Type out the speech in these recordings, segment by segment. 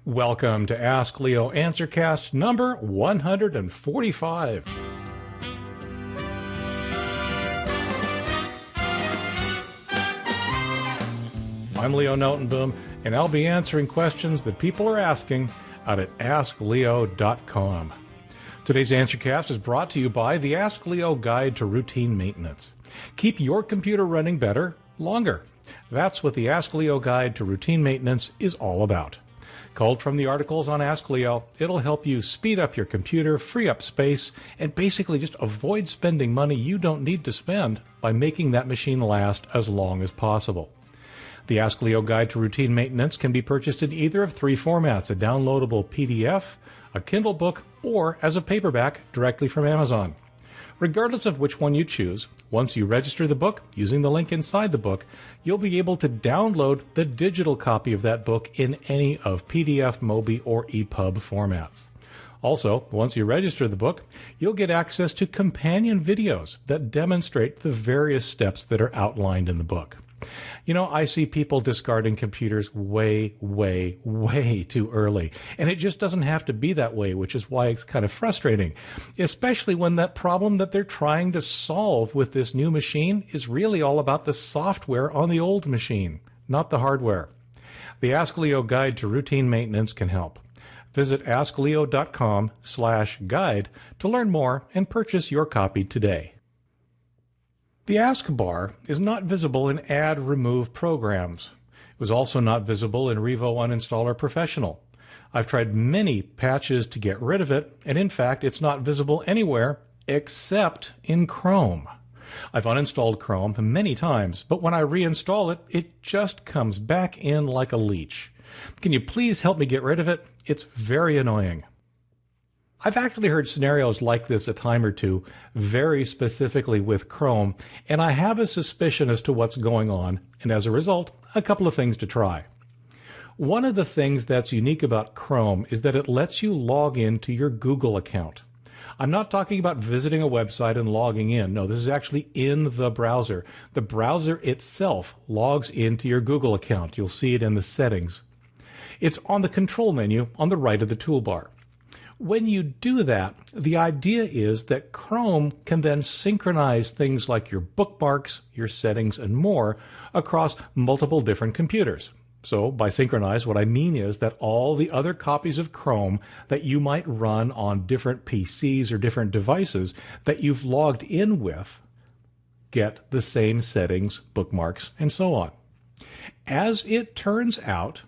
Welcome to Ask Leo Answercast number 145. I'm Leo Notenboom, and I'll be answering questions that people are asking out at AskLeo.com. Today's Answercast is brought to you by the Ask Leo Guide to Routine Maintenance. Keep your computer running better, longer. That's what the Ask Leo Guide to Routine Maintenance is all about. Culled from the articles on Ask Leo, it'll help you speed up your computer, free up space, and basically just avoid spending money you don't need to spend by making that machine last as long as possible. The Ask Leo Guide to Routine Maintenance can be purchased in either of three formats: a downloadable PDF, a Kindle book, or as a paperback directly from Amazon. Regardless of which one you choose, once you register the book using the link inside the book, you'll be able to download the digital copy of that book in any of PDF, Mobi, or EPUB formats. Also, once you register the book, you'll get access to companion videos that demonstrate the various steps that are outlined in the book. You know, I see people discarding computers way too early. And it just doesn't have to be that way, which is why it's kind of frustrating, especially when that problem that they're trying to solve with this new machine is really all about the software on the old machine, not the hardware. The Ask Leo Guide to Routine Maintenance can help. Visit askleo.com/guide to learn more and purchase your copy today. The Ask bar is not visible in Add Remove programs. It was also not visible in Revo Uninstaller Professional. I've tried many patches to get rid of it, and in fact, it's not visible anywhere except in Chrome. I've uninstalled Chrome many times, but when I reinstall it, it just comes back in like a leech. Can you please help me get rid of it? It's very annoying. I've actually heard scenarios like this a time or two, very specifically with Chrome, and I have a suspicion as to what's going on, and as a result, a couple of things to try. One of the things that's unique about Chrome is that it lets you log into your Google account. I'm not talking about visiting a website and logging in. No, this is actually in the browser. The browser itself logs into your Google account. You'll see it in the settings. It's on the control menu on the right of the toolbar. When you do that, the idea is that Chrome can then synchronize things like your bookmarks, your settings, and more across multiple different computers. So by synchronize, what I mean is that all the other copies of Chrome that you might run on different PCs or different devices that you've logged in with get the same settings, bookmarks, and so on. As it turns out,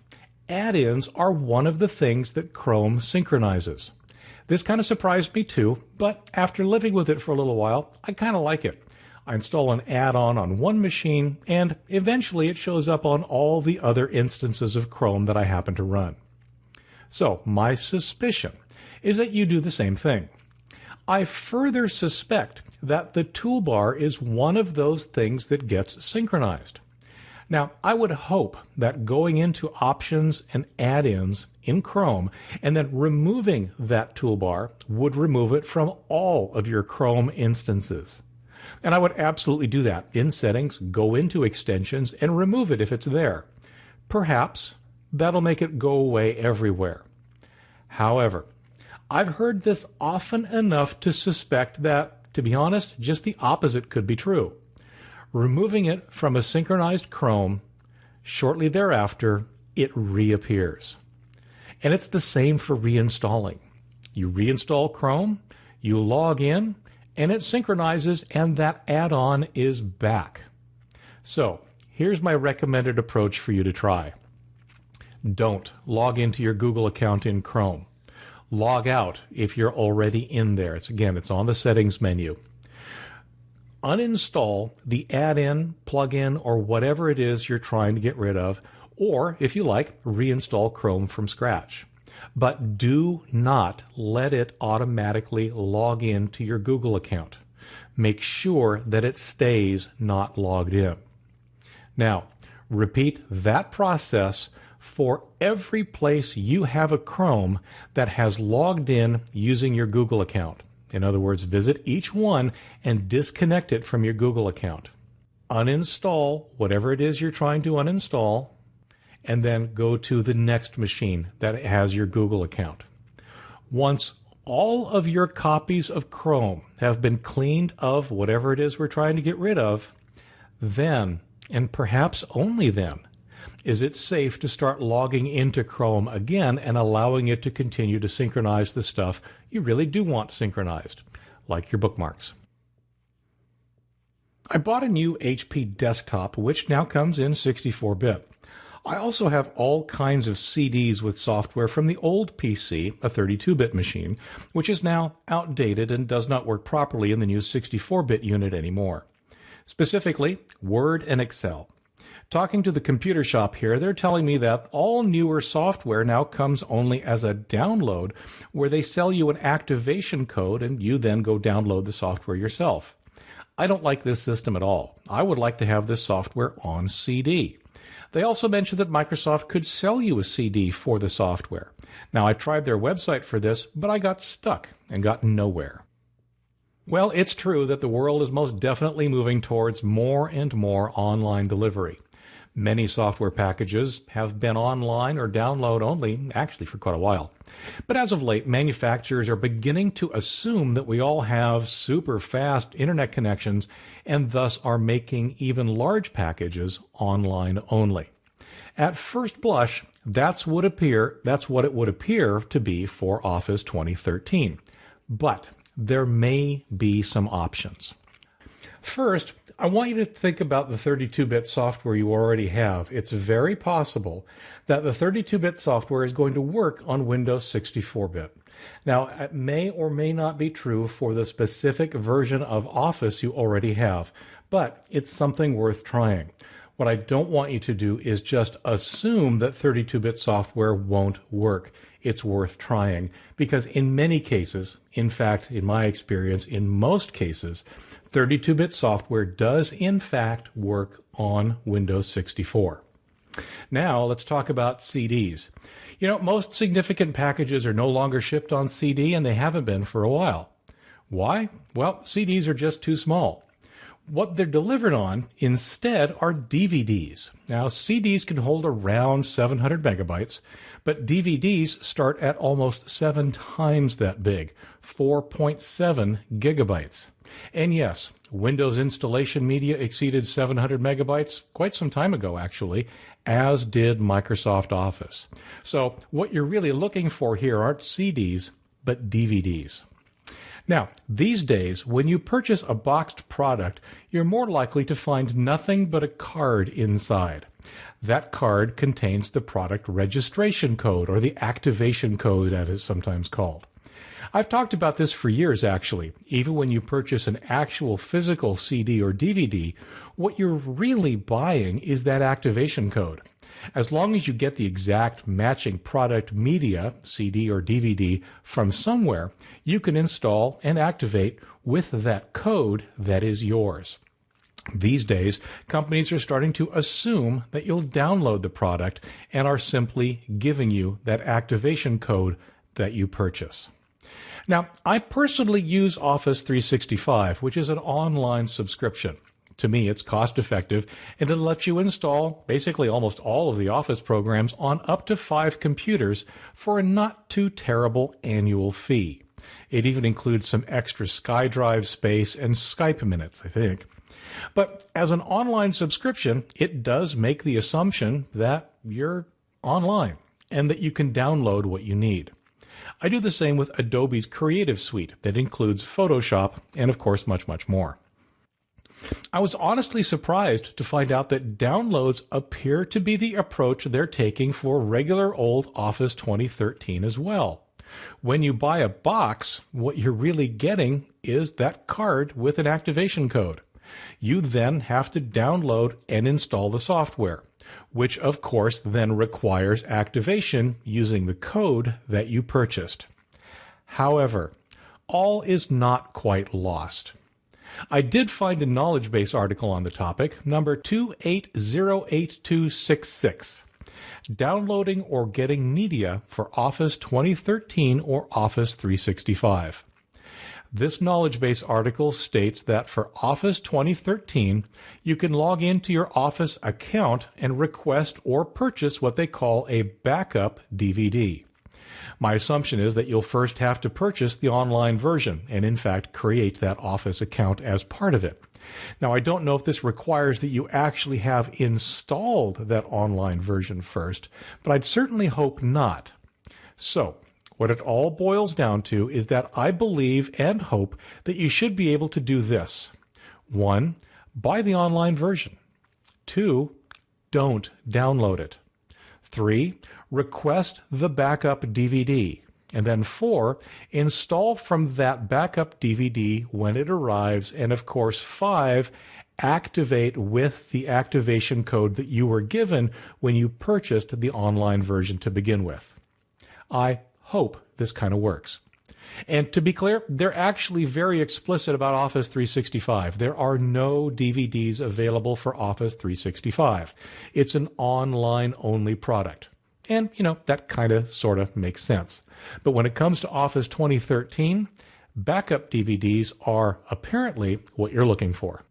add-ins are one of the things that Chrome synchronizes. This kind of surprised me too, but after living with it for a little while, I kind of like it. I install an add-on on one machine, and eventually it shows up on all the other instances of Chrome that I happen to run. So, my suspicion is that you do the same thing. I further suspect that the toolbar is one of those things that gets synchronized. Now, I would hope that going into options and add-ins in Chrome and then removing that toolbar would remove it from all of your Chrome instances. And I would absolutely do that. In settings, go into extensions and remove it if it's there. Perhaps that'll make it go away everywhere. However, I've heard this often enough to suspect that, to be honest, just the opposite could be true. Removing it from a synchronized Chrome, shortly thereafter, it reappears. And it's the same for reinstalling. You reinstall Chrome, you log in, and it synchronizes, and that add-on is back. So, here's my recommended approach for you to try. Don't log into your Google account in Chrome. Log out if you're already in there. It's on the settings menu. Uninstall the add-in, plug-in, or whatever it is you're trying to get rid of, or, if you like, reinstall Chrome from scratch. But do not let it automatically log in to your Google account. Make sure that it stays not logged in. Now, repeat that process for every place you have a Chrome that has logged in using your Google account. In other words, visit each one and disconnect it from your Google account. Uninstall whatever it is you're trying to uninstall, and then go to the next machine that has your Google account. Once all of your copies of Chrome have been cleaned of whatever it is we're trying to get rid of, then, and perhaps only then, is it safe to start logging into Chrome again and allowing it to continue to synchronize the stuff you really do want synchronized, like your bookmarks. I bought a new HP desktop, which now comes in 64-bit. I also have all kinds of CDs with software from the old PC, a 32-bit machine, which is now outdated and does not work properly in the new 64-bit unit anymore. Specifically, Word and Excel. Talking to the computer shop here, they're telling me that all newer software now comes only as a download, where they sell you an activation code and you then go download the software yourself. I don't like this system at all. I would like to have this software on CD. They also mentioned that Microsoft could sell you a CD for the software. Now, I tried their website for this, but I got stuck and got nowhere. Well, it's true that the world is most definitely moving towards more and more online delivery. Many software packages have been online or download only, actually for quite a while. But as of late, manufacturers are beginning to assume that we all have super fast internet connections and thus are making even large packages online only. At first blush, that's what it would appear to be for Office 2013. But there may be some options. First, I want you to think about the 32-bit software you already have. It's very possible that the 32-bit software is going to work on Windows 64-bit. Now, it may or may not be true for the specific version of Office you already have, but it's something worth trying. What I don't want you to do is just assume that 32-bit software won't work. It's worth trying because in many cases, in fact, in my experience, in most cases, 32-bit software does in fact work on Windows 64. Now, let's talk about CDs. You know, most significant packages are no longer shipped on CD, and they haven't been for a while. Why? Well, CDs are just too small. What they're delivered on instead are DVDs. Now, CDs can hold around 700 megabytes, but DVDs start at almost 7 times that big, 4.7 gigabytes. And yes, Windows installation media exceeded 700 megabytes quite some time ago, actually, as did Microsoft Office. So what you're really looking for here aren't CDs, but DVDs. Now, these days, when you purchase a boxed product, you're more likely to find nothing but a card inside. That card contains the product registration code, or the activation code, as it's sometimes called. I've talked about this for years, actually. Even when you purchase an actual physical CD or DVD, what you're really buying is that activation code. As long as you get the exact matching product media, CD or DVD, from somewhere, you can install and activate with that code that is yours. These days, companies are starting to assume that you'll download the product and are simply giving you that activation code that you purchase. Now, I personally use Office 365, which is an online subscription. To me, it's cost-effective, and it lets you install basically almost all of the Office programs on up to 5 computers for a not-too-terrible annual fee. It even includes some extra SkyDrive space and Skype minutes, I think. But as an online subscription, it does make the assumption that you're online and that you can download what you need. I do the same with Adobe's Creative Suite that includes Photoshop and, of course, much, much more. I was honestly surprised to find out that downloads appear to be the approach they're taking for regular old Office 2013 as well. When you buy a box, what you're really getting is that card with an activation code. You then have to download and install the software, which of course then requires activation using the code that you purchased. However, all is not quite lost. I did find a knowledge base article on the topic, number 280826, Downloading or Getting Media for Office 2013 or Office 365. This knowledge base article states that for Office 2013, you can log into your Office account and request or purchase what they call a backup DVD. My assumption is that you'll first have to purchase the online version and, in fact, create that Office account as part of it. Now, I don't know if this requires that you actually have installed that online version first, but I'd certainly hope not. So, what it all boils down to is that I believe and hope that you should be able to do this. 1, buy the online version. 2, don't download it. 3, request the backup DVD. And then 4, install from that backup DVD when it arrives. And of course, 5, activate with the activation code that you were given when you purchased the online version to begin with. I hope this kind of works. And to be clear, they're actually very explicit about Office 365. There are no DVDs available for Office 365. It's an online-only product. And, that kind of sort of makes sense. But when it comes to Office 2013, backup DVDs are apparently what you're looking for.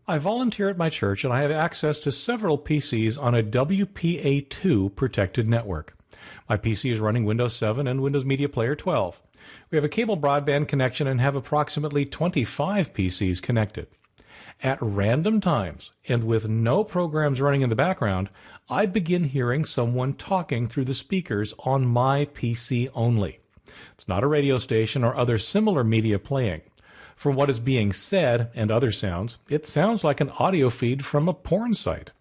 I volunteer at my church, and I have access to several PCs on a WPA2 protected network. My PC is running Windows 7 and Windows Media Player 12. We have a cable broadband connection and have approximately 25 PCs connected. At random times, and with no programs running in the background, I begin hearing someone talking through the speakers on my PC only. It's not a radio station or other similar media playing. From what is being said and other sounds, it sounds like an audio feed from a porn site.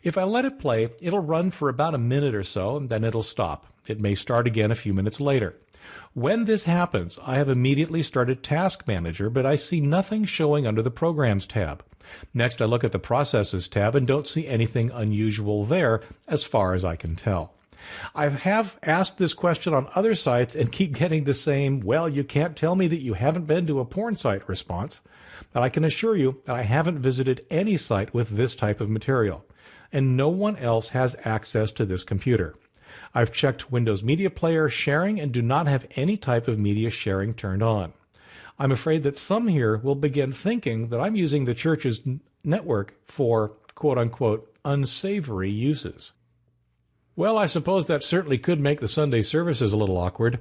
If I let it play, it'll run for about a minute or so, and then it'll stop. It may start again a few minutes later. When this happens, I have immediately started Task Manager, but I see nothing showing under the Programs tab. Next, I look at the Processes tab and don't see anything unusual there, as far as I can tell. I have asked this question on other sites and keep getting the same, well, you can't tell me that you haven't been to a porn site response. But I can assure you that I haven't visited any site with this type of material, and no one else has access to this computer. I've checked Windows Media Player sharing and do not have any type of media sharing turned on. I'm afraid that some here will begin thinking that I'm using the church's network for quote-unquote unsavory uses. Well, I suppose that certainly could make the Sunday services a little awkward.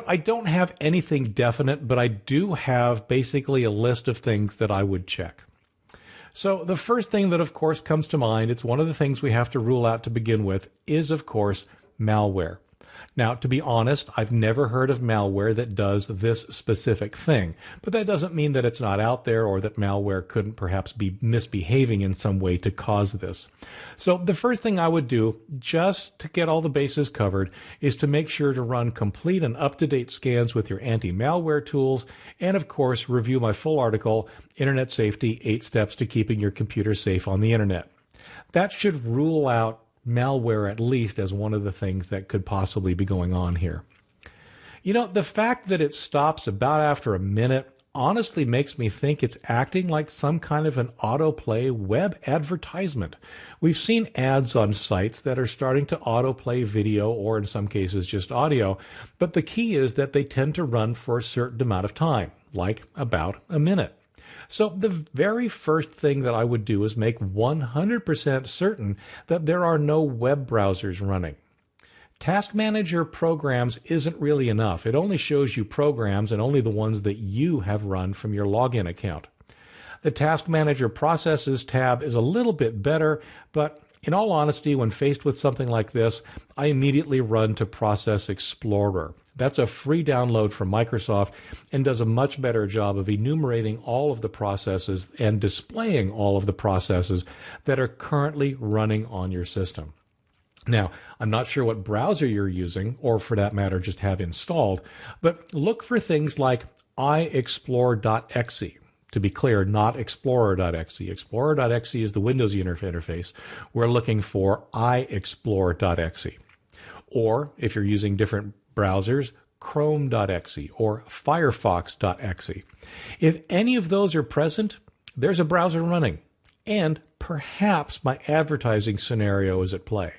I don't have anything definite, but I do have basically a list of things that I would check. So the first thing that, of course, comes to mind, it's one of the things we have to rule out to begin with, is, of course, malware. Now, to be honest, I've never heard of malware that does this specific thing, but that doesn't mean that it's not out there or that malware couldn't perhaps be misbehaving in some way to cause this. So the first thing I would do, just to get all the bases covered, is to make sure to run complete and up-to-date scans with your anti-malware tools, and of course, review my full article, Internet Safety, 8 Steps to Keeping Your Computer Safe on the Internet. That should rule out malware at least as one of the things that could possibly be going on here. The fact that it stops about after a minute honestly makes me think it's acting like some kind of an autoplay web advertisement. We've seen ads on sites that are starting to autoplay video or in some cases just audio, but the key is that they tend to run for a certain amount of time, like about a minute. So the very first thing that I would do is make 100% certain that there are no web browsers running. Task Manager Programs isn't really enough. It only shows you programs and only the ones that you have run from your login account. The Task Manager Processes tab is a little bit better, but in all honesty, when faced with something like this, I immediately run to Process Explorer. That's a free download from Microsoft and does a much better job of enumerating all of the processes and displaying all of the processes that are currently running on your system. Now, I'm not sure what browser you're using, or for that matter, just have installed, but look for things like iexplore.exe. To be clear, not explorer.exe. Explorer.exe is the Windows interface. We're looking for iexplore.exe. Or, if you're using different browsers, chrome.exe or firefox.exe. If any of those are present, there's a browser running, and perhaps my advertising scenario is at play.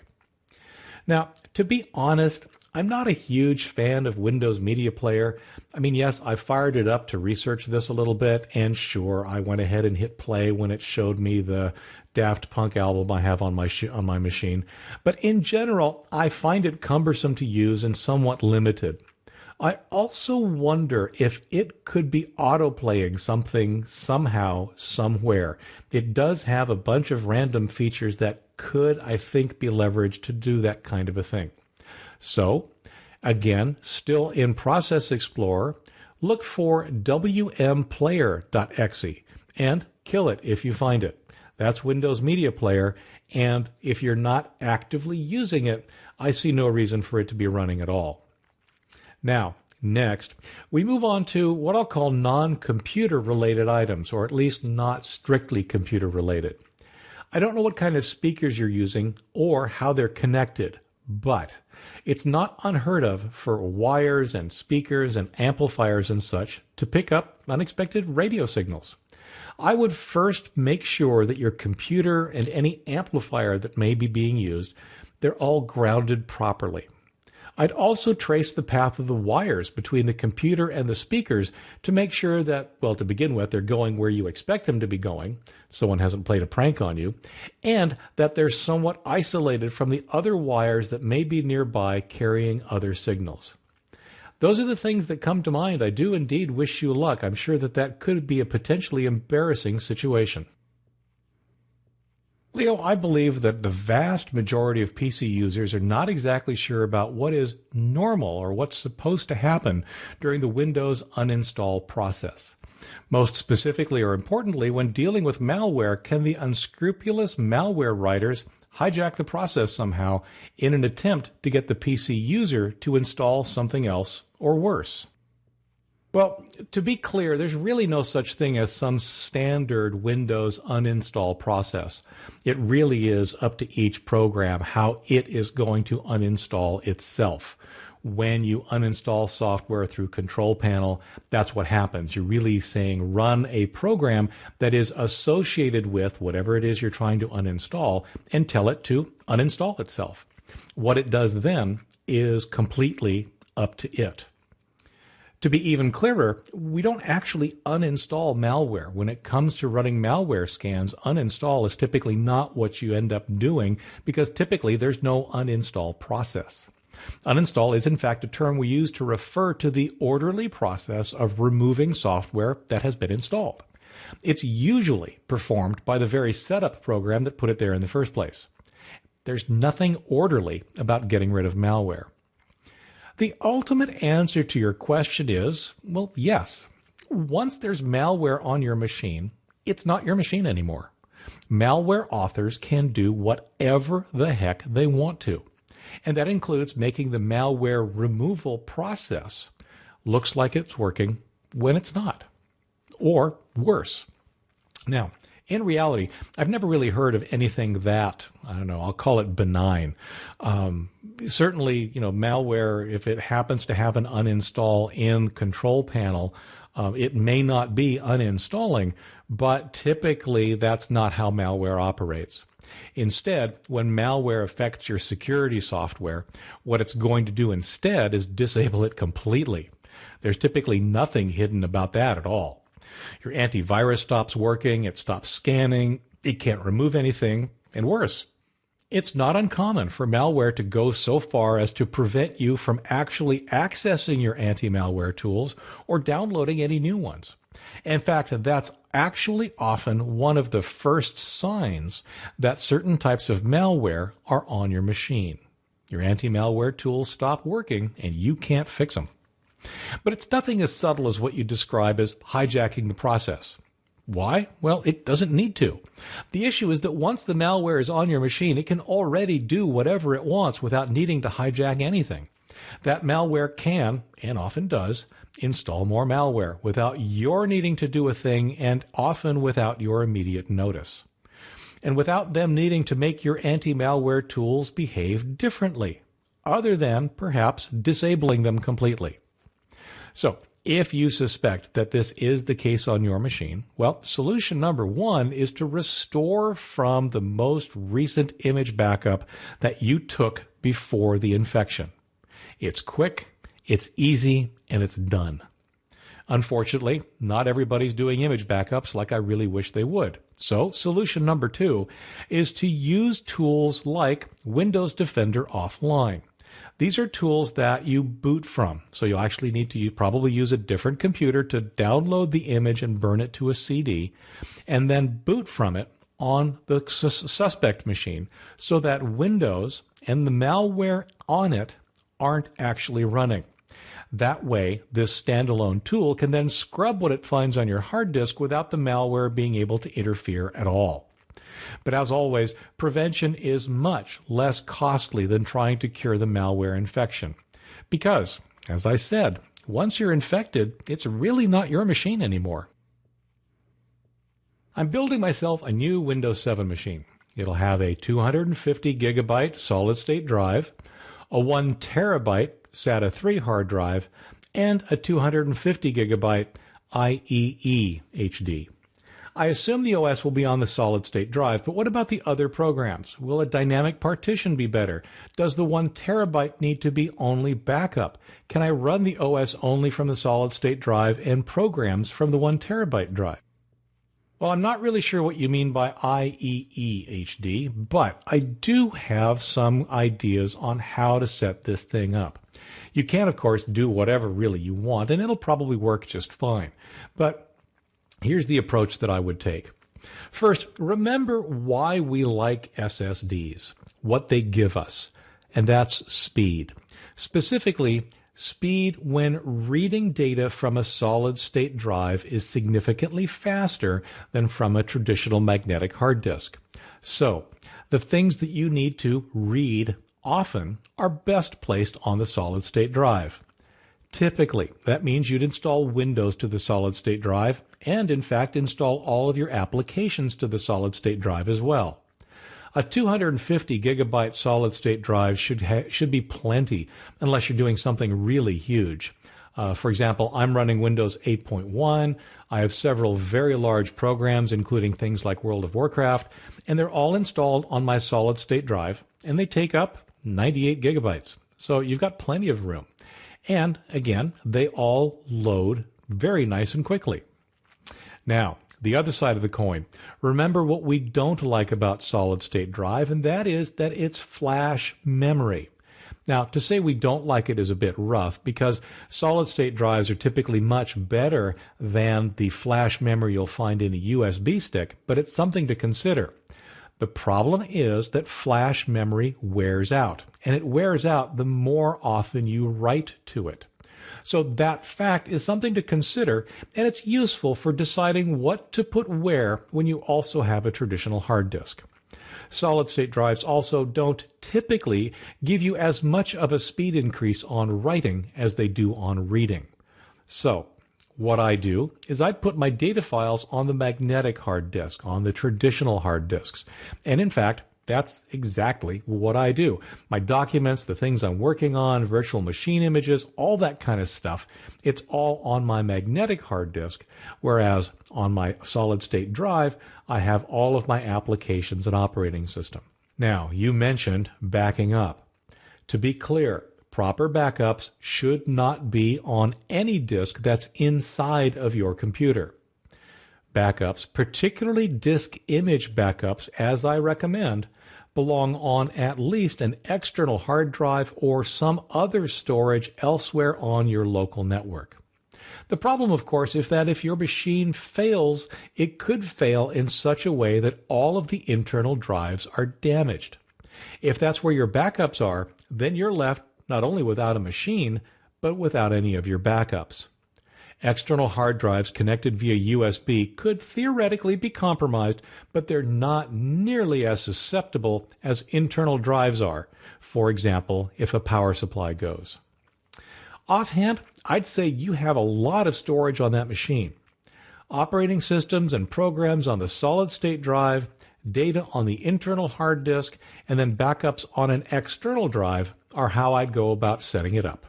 Now, to be honest, I'm not a huge fan of Windows Media Player. I mean, yes, I fired it up to research this a little bit, and sure, I went ahead and hit play when it showed me the Daft Punk album I have on my machine. But in general, I find it cumbersome to use and somewhat limited. I also wonder if it could be autoplaying something somehow, somewhere. It does have a bunch of random features that could, I think, be leveraged to do that kind of a thing. So, again, still in Process Explorer, look for wmplayer.exe and kill it if you find it. That's Windows Media Player, and if you're not actively using it, I see no reason for it to be running at all. Now, next, we move on to what I'll call non-computer related items, or at least not strictly computer related. I don't know what kind of speakers you're using or how they're connected, but it's not unheard of for wires and speakers and amplifiers and such to pick up unexpected radio signals. I would first make sure that your computer and any amplifier that may be being used, they're all grounded properly. I'd also trace the path of the wires between the computer and the speakers to make sure that, well, to begin with, they're going where you expect them to be going, someone hasn't played a prank on you, and that they're somewhat isolated from the other wires that may be nearby carrying other signals. Those are the things that come to mind. I do indeed wish you luck. I'm sure that could be a potentially embarrassing situation. Leo, I believe that the vast majority of PC users are not exactly sure about what is normal or what's supposed to happen during the Windows uninstall process. Most specifically or importantly, when dealing with malware, can the unscrupulous malware writers hijack the process somehow in an attempt to get the PC user to install something else or worse? Well, to be clear, there's really no such thing as some standard Windows uninstall process. It really is up to each program how it is going to uninstall itself. When you uninstall software through Control Panel, that's what happens. You're really saying run a program that is associated with whatever it is you're trying to uninstall and tell it to uninstall itself. What it does then is completely up to it. To be even clearer, we don't actually uninstall malware. When it comes to running malware scans, uninstall is typically not what you end up doing because typically there's no uninstall process. Uninstall is in fact a term we use to refer to the orderly process of removing software that has been installed. It's usually performed by the very setup program that put it there in the first place. There's nothing orderly about getting rid of malware. The ultimate answer to your question is, well, yes. Once there's malware on your machine, it's not your machine anymore. Malware authors can do whatever the heck they want to. And that includes making the malware removal process looks like it's working when it's not. Or worse. Now, in reality, I've never really heard of anything that, I don't know, I'll call it benign. Certainly, malware, if it happens to have an uninstall in Control Panel, it may not be uninstalling, but typically that's not how malware operates. Instead, when malware affects your security software, what it's going to do instead is disable it completely. There's typically nothing hidden about that at all. Your antivirus stops working, it stops scanning, it can't remove anything, and worse, it's not uncommon for malware to go so far as to prevent you from actually accessing your anti-malware tools or downloading any new ones. In fact, that's actually often one of the first signs that certain types of malware are on your machine. Your anti-malware tools stop working and you can't fix them. But it's nothing as subtle as what you describe as hijacking the process. Why? Well, it doesn't need to. The issue is that once the malware is on your machine, it can already do whatever it wants without needing to hijack anything. That malware can, and often does, install more malware without your needing to do a thing and often without your immediate notice. And without them needing to make your anti-malware tools behave differently, other than perhaps disabling them completely. So, if you suspect that this is the case on your machine, well, solution number one is to restore from the most recent image backup that you took before the infection. It's quick, it's easy, and it's done. Unfortunately, not everybody's doing image backups like I really wish they would. So, solution number 2 is to use tools like Windows Defender Offline. These are tools that you boot from, so you'll actually need to probably use a different computer to download the image and burn it to a CD, and then boot from it on the suspect machine so that Windows and the malware on it aren't actually running. That way, this standalone tool can then scrub what it finds on your hard disk without the malware being able to interfere at all. But as always, prevention is much less costly than trying to cure the malware infection. Because, as I said, once you're infected, it's really not your machine anymore. I'm building myself a new Windows 7 machine. It'll have a 250 gigabyte solid-state drive, a 1 terabyte SATA 3 hard drive, and a 250 gigabyte IEE HD. I assume the OS will be on the solid-state drive, but what about the other programs? Will a dynamic partition be better? Does the 1 terabyte need to be only backup? Can I run the OS only from the solid-state drive and programs from the 1 terabyte drive? Well, I'm not really sure what you mean by IEE HD, but I do have some ideas on how to set this thing up. You can, of course, do whatever really you want, and it'll probably work just fine. But here's the approach that I would take. First, remember why we like SSDs, what they give us, and that's speed. Specifically, speed when reading data from a solid-state drive is significantly faster than from a traditional magnetic hard disk. So, the things that you need to read often are best placed on the solid-state drive. Typically, that means you'd install Windows to the solid-state drive and, in fact, install all of your applications to the solid-state drive as well. A 250 gigabyte solid-state drive should be plenty unless you're doing something really huge. For example, I'm running Windows 8.1. I have several very large programs, including things like World of Warcraft, and they're all installed on my solid-state drive, and they take up 98 gigabytes. So you've got plenty of room. And again, they all load very nice and quickly. Now, the other side of the coin. Remember what we don't like about solid-state drive, and that is that it's flash memory. Now, to say we don't like it is a bit rough because solid-state drives are typically much better than the flash memory you'll find in a USB stick, but it's something to consider. The problem is that flash memory wears out, and it wears out the more often you write to it. So that fact is something to consider, and it's useful for deciding what to put where when you also have a traditional hard disk. Solid-state drives also don't typically give you as much of a speed increase on writing as they do on reading. So, what I do is I put my data files on the magnetic hard disk, on the traditional hard disks. And in fact, that's exactly what I do. My documents, the things I'm working on, virtual machine images, all that kind of stuff, it's all on my magnetic hard disk, whereas on my solid-state drive, I have all of my applications and operating system. Now, you mentioned backing up. To be clear, proper backups should not be on any disk that's inside of your computer. Backups, particularly disk image backups, as I recommend, belong on at least an external hard drive or some other storage elsewhere on your local network. The problem, of course, is that if your machine fails, it could fail in such a way that all of the internal drives are damaged. If that's where your backups are, then you're left not only without a machine, but without any of your backups. External hard drives connected via USB could theoretically be compromised, but they're not nearly as susceptible as internal drives are, for example, if a power supply goes. Offhand, I'd say you have a lot of storage on that machine. Operating systems and programs on the solid-state drive, data on the internal hard disk, and then backups on an external drive are how I'd go about setting it up.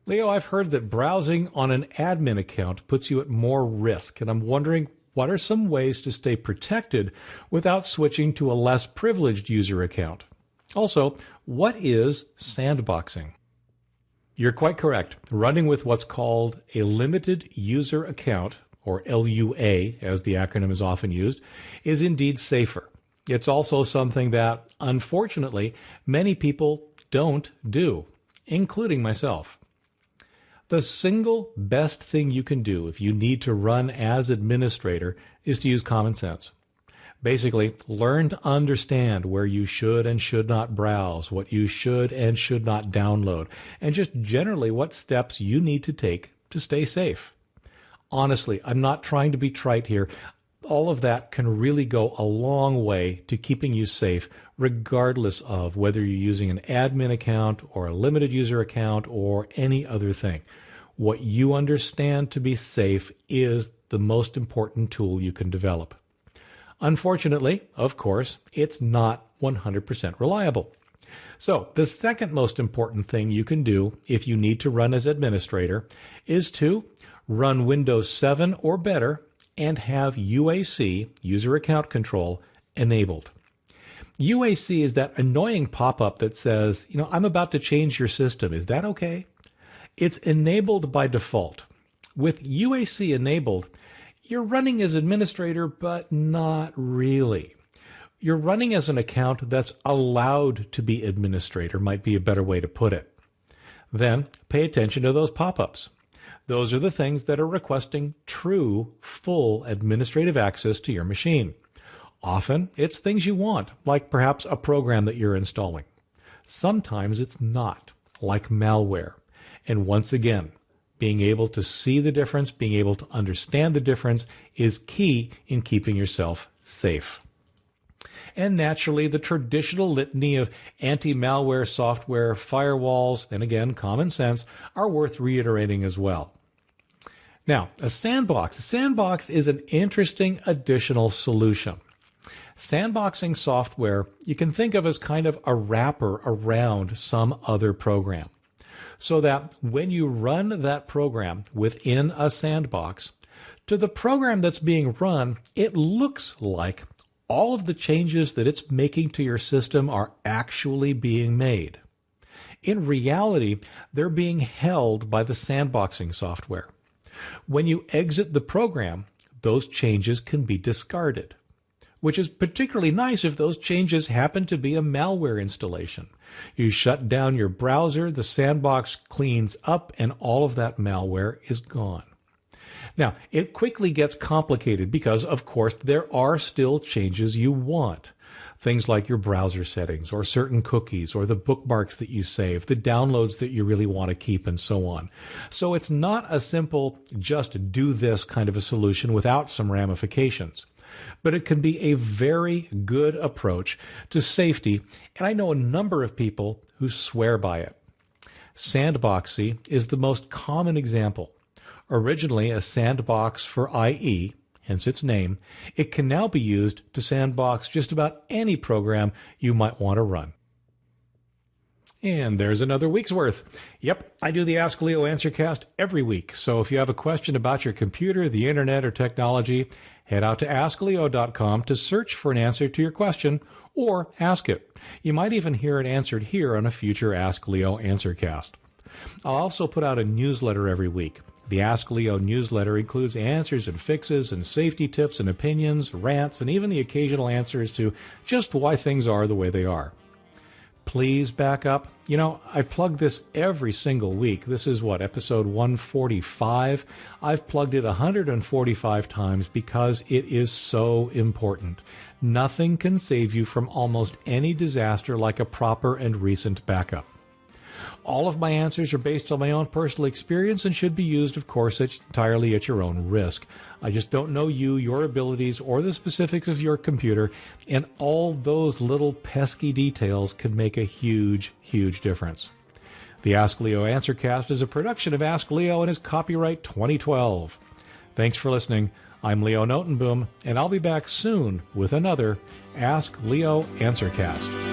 Leo, I've heard that browsing on an admin account puts you at more risk, and I'm wondering what are some ways to stay protected without switching to a less privileged user account? Also, What is sandboxing? You're quite correct. Running with what's called a limited user account, or LUA, as the acronym is often used, is indeed safer. It's also something that, unfortunately, many people don't do, including myself. The single best thing you can do if you need to run as administrator is to use common sense. Basically, learn to understand where you should and should not browse, what you should and should not download, and just generally what steps you need to take to stay safe. Honestly, I'm not trying to be trite here. All of that can really go a long way to keeping you safe, regardless of whether you're using an admin account or a limited user account or any other thing. What you understand to be safe is the most important tool you can develop. Unfortunately, of course, it's not 100% reliable. So the second most important thing you can do if you need to run as administrator is to run Windows 7 or better and have UAC, user account control, enabled. UAC is that annoying pop-up that says, I'm about to change your system. Is that okay? It's enabled by default. With UAC enabled, you're running as administrator, but not really. You're running as an account that's allowed to be administrator, might be a better way to put it. Then pay attention to those pop-ups. Those are the things that are requesting true, full administrative access to your machine. Often, it's things you want, like perhaps a program that you're installing. Sometimes it's not, like malware. And once again, being able to see the difference, being able to understand the difference is key in keeping yourself safe. And naturally, the traditional litany of anti-malware software, firewalls, and again, common sense, are worth reiterating as well. Now, a sandbox. A sandbox is an interesting additional solution. Sandboxing software you can think of as kind of a wrapper around some other program, so that when you run that program within a sandbox, to the program that's being run, it looks like all of the changes that it's making to your system are actually being made. In reality, they're being held by the sandboxing software. When you exit the program, those changes can be discarded, which is particularly nice if those changes happen to be a malware installation. You shut down your browser, the sandbox cleans up, and all of that malware is gone. Now, it quickly gets complicated because, of course, there are still changes you want. Things like your browser settings or certain cookies or the bookmarks that you save, the downloads that you really want to keep, and so on. So it's not a simple just do this kind of a solution without some ramifications. But it can be a very good approach to safety, and I know a number of people who swear by it. Sandboxy is the most common example. Originally a sandbox for IE, hence its name, it can now be used to sandbox just about any program you might want to run. And there's another week's worth. Yep, I do the Ask Leo Answercast every week. So if you have a question about your computer, the internet, or technology, head out to AskLeo.com to search for an answer to your question or ask it. You might even hear it answered here on a future Ask Leo Answercast. I'll also put out a newsletter every week. The Ask Leo newsletter includes answers and fixes and safety tips and opinions, rants, and even the occasional answers to just why things are the way they are. Please back up. I plug this every single week. This is episode 145. I've plugged it 145 times because it is so important. Nothing can save you from almost any disaster like a proper and recent backup. All of my answers are based on my own personal experience and should be used, of course, entirely at your own risk. I just don't know you, your abilities, or the specifics of your computer, and all those little pesky details can make a huge, huge difference. The Ask Leo Answercast is a production of Ask Leo and is copyright 2012. Thanks for listening. I'm Leo Notenboom, and I'll be back soon with another Ask Leo Answercast.